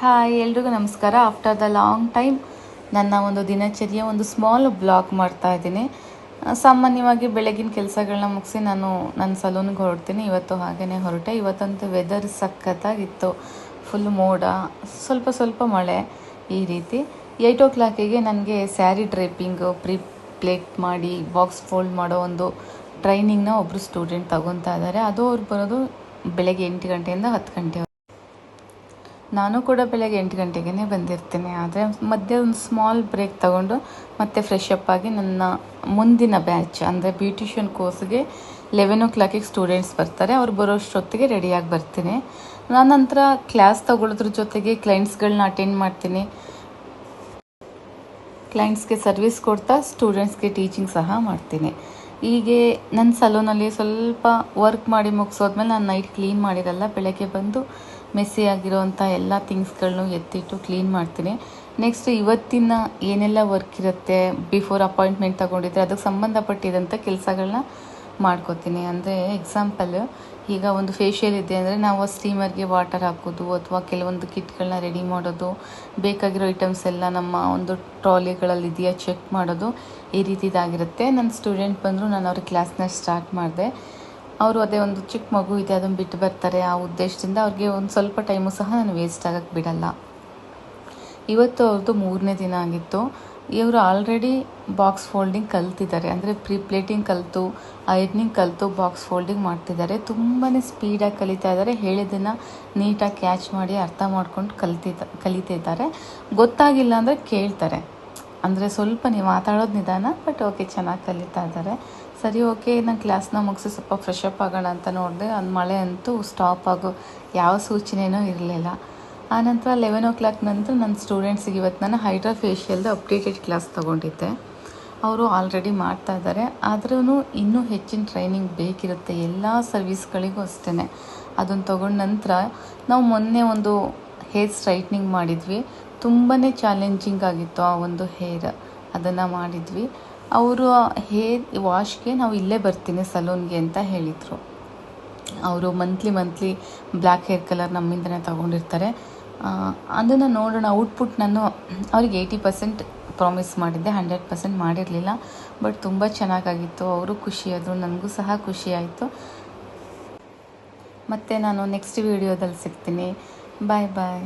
Hi ಎಲ್ರಿಗೂ ನಮಸ್ಕಾರ. After the long time ನನ್ನ ಒಂದು ದಿನಚರಿಯ ಒಂದು ಸ್ಮಾಲ್ ಬ್ಲಾಗ್ ಮಾಡ್ತಾ ಇದ್ದೀನಿ. ಸಾಮಾನ್ಯವಾಗಿ ಬೆಳಗಿನ ಕೆಲಸಗಳನ್ನ ಮುಗಿಸಿ ನಾನು ನನ್ನ ಸಲೂನ್ಗೆ ಹೊರಡ್ತೀನಿ. ಇವತ್ತು ಹಾಗೆಯೇ ಹೊರಟೆ. ಇವತ್ತಂತೂ ವೆದರ್ ಸಖತ್ತಾಗಿತ್ತು. ಫುಲ್ ಮೋಡ, ಸ್ವಲ್ಪ ಸ್ವಲ್ಪ ಮಳೆ, ಈ ರೀತಿ 8 o'clock ನನಗೆ ಸ್ಯಾರಿ ಡ್ರೇಪಿಂಗು ಪ್ಲೇಟ್ ಮಾಡಿ ಬಾಕ್ಸ್ ಫೋಲ್ಡ್ ಮಾಡೋ ಒಂದು ಟ್ರೈನಿಂಗ್ನ ಒಬ್ಬರು ಸ್ಟೂಡೆಂಟ್ ತಗೊತಾ ಇದ್ದಾರೆ. ಅದು ಅವ್ರು ಬರೋದು ಬೆಳಗ್ಗೆ 8 ಗಂಟೆಯಿಂದ 10 ಗಂಟೆ. ನಾನು ಕೂಡ ಬೆಳಗ್ಗೆ 8 ಗಂಟೆಗೇ ಬಂದಿರ್ತೀನಿ. ಆದರೆ ಮಧ್ಯೆ ಒಂದು ಸ್ಮಾಲ್ ಬ್ರೇಕ್ ತೊಗೊಂಡು ಮತ್ತೆ ಫ್ರೆಶ್ ಅಪ್ ಆಗಿ ನನ್ನ ಮುಂದಿನ ಬ್ಯಾಚ್ ಅಂದರೆ ಬ್ಯೂಟಿಷಿಯನ್ ಕೋರ್ಸ್ಗೆ 11 o'clock ಸ್ಟೂಡೆಂಟ್ಸ್ ಬರ್ತಾರೆ. ಅವ್ರು ಬರೋಷ್ಟೊತ್ತಿಗೆ ರೆಡಿಯಾಗಿ ಬರ್ತೀನಿ. ನಾನು ನಂತರ ಕ್ಲಾಸ್ ತಗೊಳ್ಳೋದ್ರ ಜೊತೆಗೆ ಕ್ಲೈಂಟ್ಸ್ಗಳನ್ನ ಅಟೆಂಡ್ ಮಾಡ್ತೀನಿ. ಕ್ಲೈಂಟ್ಸ್ಗೆ ಸರ್ವಿಸ್ ಕೊಡ್ತಾ ಸ್ಟೂಡೆಂಟ್ಸ್ಗೆ ಟೀಚಿಂಗ್ ಸಹ ಮಾಡ್ತೀನಿ. ಹೀಗೆ ನನ್ನ ಸಲೂನಲ್ಲಿ ಸ್ವಲ್ಪ ವರ್ಕ್ ಮಾಡಿ ಮುಗಿಸೋದ್ಮೇಲೆ ನಾನು ನೈಟ್ ಕ್ಲೀನ್ ಮಾಡಿರಲ್ಲ. ಬೆಳಗ್ಗೆ ಬಂದು ಮೆಸ್ಸಿ ಆಗಿರೋವಂಥ ಎಲ್ಲ ಥಿಂಗ್ಸ್ಗಳನ್ನೂ ಎತ್ತಿಟ್ಟು ಕ್ಲೀನ್ ಮಾಡ್ತೀನಿ. ನೆಕ್ಸ್ಟ್ ಇವತ್ತಿನ ಏನೆಲ್ಲ ವರ್ಕ್ ಇರುತ್ತೆ, ಬಿಫೋರ್ ಅಪಾಯಿಂಟ್ಮೆಂಟ್ ತೊಗೊಂಡಿದ್ರೆ ಅದಕ್ಕೆ ಸಂಬಂಧಪಟ್ಟಿದಂಥ ಕೆಲಸಗಳನ್ನ ಮಾಡ್ಕೋತೀನಿ. ಅಂದರೆ ಎಕ್ಸಾಂಪಲ್, ಈಗ ಒಂದು ಫೇಶಿಯಲ್ ಇದೆ ಅಂದರೆ ನಾವು ಸ್ಟೀಮರ್ಗೆ ವಾಟರ್ ಹಾಕೋದು ಅಥವಾ ಕೆಲವೊಂದು ಕಿಟ್ಗಳನ್ನ ರೆಡಿ ಮಾಡೋದು, ಬೇಕಾಗಿರೋ ಐಟಮ್ಸ್ ಎಲ್ಲ ನಮ್ಮ ಒಂದು ಟ್ರಾಲಿಗಳಲ್ಲಿ ಇದೆಯಾ ಚೆಕ್ ಮಾಡೋದು, ಈ ರೀತಿದಾಗಿರುತ್ತೆ. ನನ್ನ ಸ್ಟೂಡೆಂಟ್ ಬಂದರು, ನಾನು ಅವ್ರ ಕ್ಲಾಸ್ನ ಸ್ಟಾರ್ಟ್ ಮಾಡಿದೆ. ಅವರು ಅದೇ ಒಂದು ಚಿಕ್ಕ ಮಗು ಇದೆ, ಅದನ್ನು ಬಿಟ್ಟು ಬರ್ತಾರೆ. ಆ ಉದ್ದೇಶದಿಂದ ಅವ್ರಿಗೆ ಒಂದು ಸ್ವಲ್ಪ ಟೈಮು ಸಹ ನಾನು ವೇಸ್ಟ್ ಆಗೋಕ್ಕೆ ಬಿಡಲ್ಲ. ಇವತ್ತು ಅವ್ರದ್ದು 3ನೇ ದಿನ ಆಗಿತ್ತು. ಇವರು ಆಲ್ರೆಡಿ ಬಾಕ್ಸ್ ಫೋಲ್ಡಿಂಗ್ ಕಲ್ತಿದ್ದಾರೆ. ಅಂದರೆ ಪ್ಲೇಟಿಂಗ್ ಕಲಿತು, ಐರ್ನಿಂಗ್ ಕಲಿತು ಬಾಕ್ಸ್ ಫೋಲ್ಡಿಂಗ್ ಮಾಡ್ತಿದ್ದಾರೆ. ತುಂಬಾ ಸ್ಪೀಡಾಗಿ ಕಲಿತಾ ಇದ್ದಾರೆ. ಹೇಳಿದ್ದನ್ನು ನೀಟಾಗಿ ಕ್ಯಾಚ್ ಮಾಡಿ ಅರ್ಥ ಮಾಡ್ಕೊಂಡು ಕಲಿತಿದ್ದಾರೆ. ಗೊತ್ತಾಗಿಲ್ಲ ಅಂದರೆ ಕೇಳ್ತಾರೆ. ಅಂದರೆ ಸ್ವಲ್ಪ ನೀವು ಮಾತಾಡೋದು ನಿಧಾನ, ಬಟ್ ಓಕೆ, ಚೆನ್ನಾಗಿ ಕಲಿತಾ ಇದ್ದಾರೆ. ಸರಿ, ಓಕೆ, ನಾನು ಕ್ಲಾಸ್ನ ಮುಗಿಸಿ ಸ್ವಲ್ಪ ಫ್ರೆಶ್ ಅಪ್ ಆಗೋಣ ಅಂತ ನೋಡಿದೆ. ಅದು ಮಳೆ ಅಂತೂ ಸ್ಟಾಪ್ ಆಗೋ ಯಾವ ಸೂಚನೆಯೂ ಇರಲಿಲ್ಲ. ಆನಂತರ 11 o'clock ನಂತರ ನನ್ನ ಸ್ಟೂಡೆಂಟ್ಸಿಗೆ ಇವತ್ತು ನಾನು ಹೈಡ್ರಾ ಫೇಶಿಯಲ್ದು ಅಪ್ಡೇಟೆಡ್ ಕ್ಲಾಸ್ ತೊಗೊಂಡಿದ್ದೆ. ಅವರು ಆಲ್ರೆಡಿ ಮಾಡ್ತಾ ಇದ್ದಾರೆ. ಆದ್ರೂ ಇನ್ನೂ ಹೆಚ್ಚಿನ ಟ್ರೈನಿಂಗ್ ಬೇಕಿರುತ್ತೆ. ಎಲ್ಲ ಸರ್ವಿಸ್ಗಳಿಗೂ ಅಷ್ಟೇ. ಅದನ್ನು ತೊಗೊಂಡ ನಂತರ ನಾವು ಮೊನ್ನೆ ಒಂದು ಹೇರ್ ಸ್ಟ್ರೈಟ್ನಿಂಗ್ ಮಾಡಿದ್ವಿ. ತುಂಬಾ ಚಾಲೆಂಜಿಂಗ್ ಆಗಿತ್ತು ಆ ಒಂದು ಹೇರ್. ಅದನ್ನು ಮಾಡಿದ್ವಿ. ಅವರು ಹೇರ್ ವಾಶ್ಗೆ ನಾವು ಇಲ್ಲೇ ಬರ್ತೀನಿ ಸಲೂನ್ಗೆ ಅಂತ ಹೇಳಿದರು. ಅವರು ಮಂತ್ಲಿ ಬ್ಲ್ಯಾಕ್ ಹೇರ್ ಕಲರ್ ನಮ್ಮಿಂದನೇ ತೊಗೊಂಡಿರ್ತಾರೆ. ಅದನ್ನು ನೋಡೋಣ. ಔಟ್ಪುಟ್ ನಾನು ಅವ್ರಿಗೆ 80% ಪ್ರಾಮಿಸ್ ಮಾಡಿದ್ದೆ, 100% ಮಾಡಿರಲಿಲ್ಲ. ಬಟ್ ತುಂಬ ಚೆನ್ನಾಗಾಗಿತ್ತು. ಅವರು ಖುಷಿಯಾದರು, ನನಗೂ ಸಹ ಖುಷಿಯಾಯಿತು. ಮತ್ತು ನಾನು ನೆಕ್ಸ್ಟ್ ವೀಡಿಯೋದಲ್ಲಿ ಸಿಗ್ತೀನಿ. ಬಾಯ್ ಬಾಯ್.